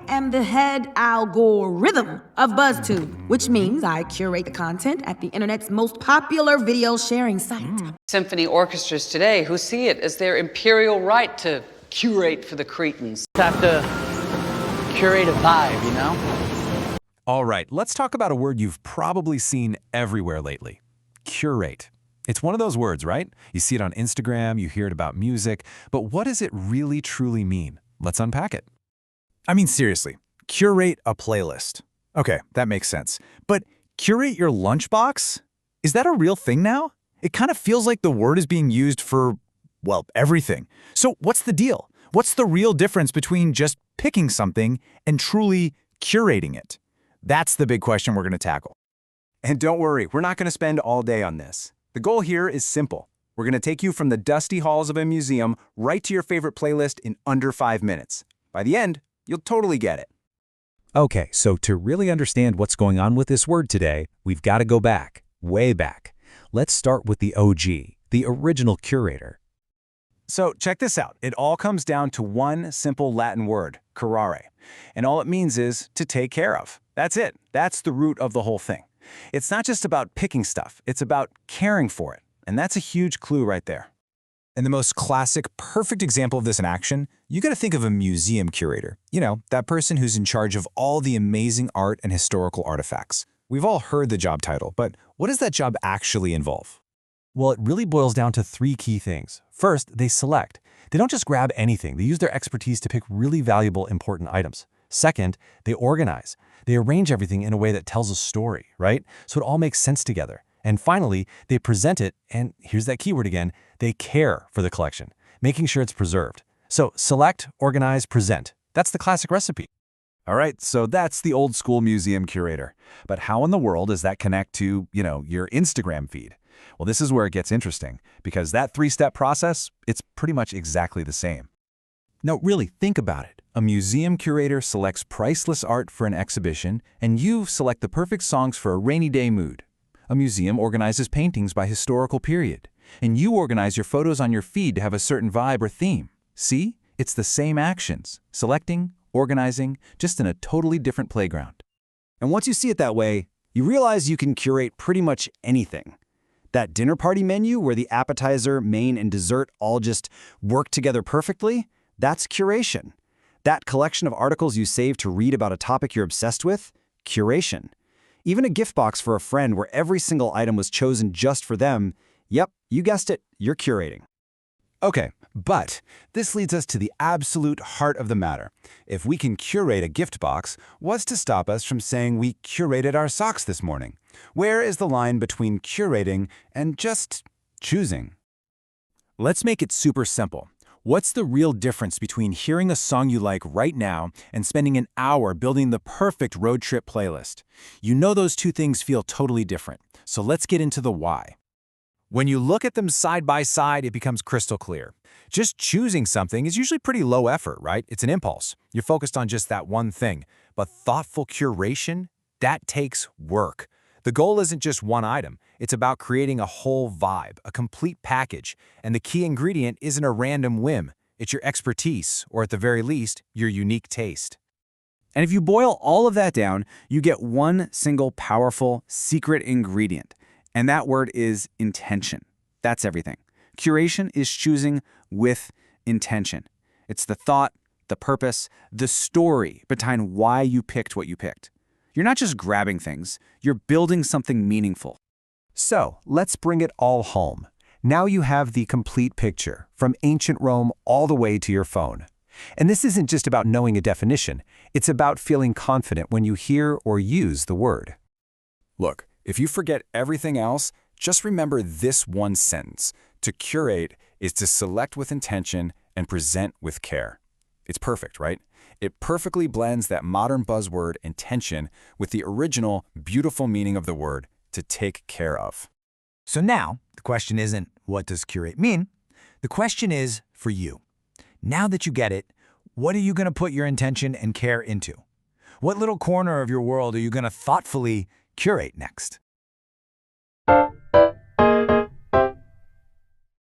am the head algorithm of BuzzTube, which means I curate the content at the internet's most popular video sharing site. Symphony orchestras today who see it as their imperial right to curate for the cretins. Have to curate a vibe, you know? All right, let's talk about a word you've probably seen everywhere lately. Curate. It's one of those words, right? You see it on Instagram, you hear it about music, but what does it really truly mean? Let's unpack it. I mean, seriously, curate a playlist. Okay, that makes sense. But curate your lunchbox? Is that a real thing now? It kind of feels like the word is being used for, well, everything. So what's the deal? What's the real difference between just picking something and truly curating it? That's the big question we're going to tackle. And don't worry, we're not going to spend all day on this. The goal here is simple. We're going to take you from the dusty halls of a museum right to your favorite playlist in under 5 minutes. By the end, you'll totally get it. Okay, so to really understand what's going on with this word today, we've got to go back, way back. Let's start with the OG, the original curator. So check this out. It all comes down to one simple Latin word, curare. And all it means is to take care of. That's it. That's the root of the whole thing. It's not just about picking stuff, it's about caring for it. And that's a huge clue right there. And the most classic, perfect example of this in action, you got to think of a museum curator. You know, that person who's in charge of all the amazing art and historical artifacts. We've all heard the job title, but what does that job actually involve? Well, it really boils down to 3 key things. First, they select. They don't just grab anything. They use their expertise to pick really valuable, important items. Second, they organize. They arrange everything in a way that tells a story, right? So it all makes sense together. And finally, they present it, and here's that keyword again, they care for the collection, making sure it's preserved. So select, organize, present. That's the classic recipe. All right, so that's the old school museum curator. But how in the world does that connect to, your Instagram feed? Well, this is where it gets interesting, because that 3-step process, it's pretty much exactly the same. Now, really think about it. A museum curator selects priceless art for an exhibition, and you select the perfect songs for a rainy day mood. A museum organizes paintings by historical period, and you organize your photos on your feed to have a certain vibe or theme. See? It's the same actions, selecting, organizing, just in a totally different playground. And once you see it that way, you realize you can curate pretty much anything. That dinner party menu where the appetizer, main, and dessert all just work together perfectly, that's curation. That collection of articles you save to read about a topic you're obsessed with, curation. Even a gift box for a friend where every single item was chosen just for them, yep, you guessed it, you're curating. Okay, but this leads us to the absolute heart of the matter. If we can curate a gift box, what's to stop us from saying we curated our socks this morning? Where is the line between curating and just choosing? Let's make it super simple. What's the real difference between hearing a song you like right now and spending an hour building the perfect road trip playlist? You know those two things feel totally different, so let's get into the why. When you look at them side by side, it becomes crystal clear. Just choosing something is usually pretty low effort, right? It's an impulse. You're focused on just that one thing. But thoughtful curation, that takes work. The goal isn't just one item. It's about creating a whole vibe, a complete package. And the key ingredient isn't a random whim. It's your expertise, or at the very least, your unique taste. And if you boil all of that down, you get one single powerful secret ingredient. And that word is intention. That's everything. Curation is choosing with intention. It's the thought, the purpose, the story behind why you picked what you picked. You're not just grabbing things, you're building something meaningful. So, let's bring it all home. Now you have the complete picture, from ancient Rome all the way to your phone. And this isn't just about knowing a definition, it's about feeling confident when you hear or use the word. Look, if you forget everything else, just remember this one sentence. To curate is to select with intention and present with care. It's perfect, right? It perfectly blends that modern buzzword intention with the original beautiful meaning of the word to take care of. So now, the question isn't, what does curate mean? The question is, for you. Now that you get it, what are you going to put your intention and care into? What little corner of your world are you going to thoughtfully curate next?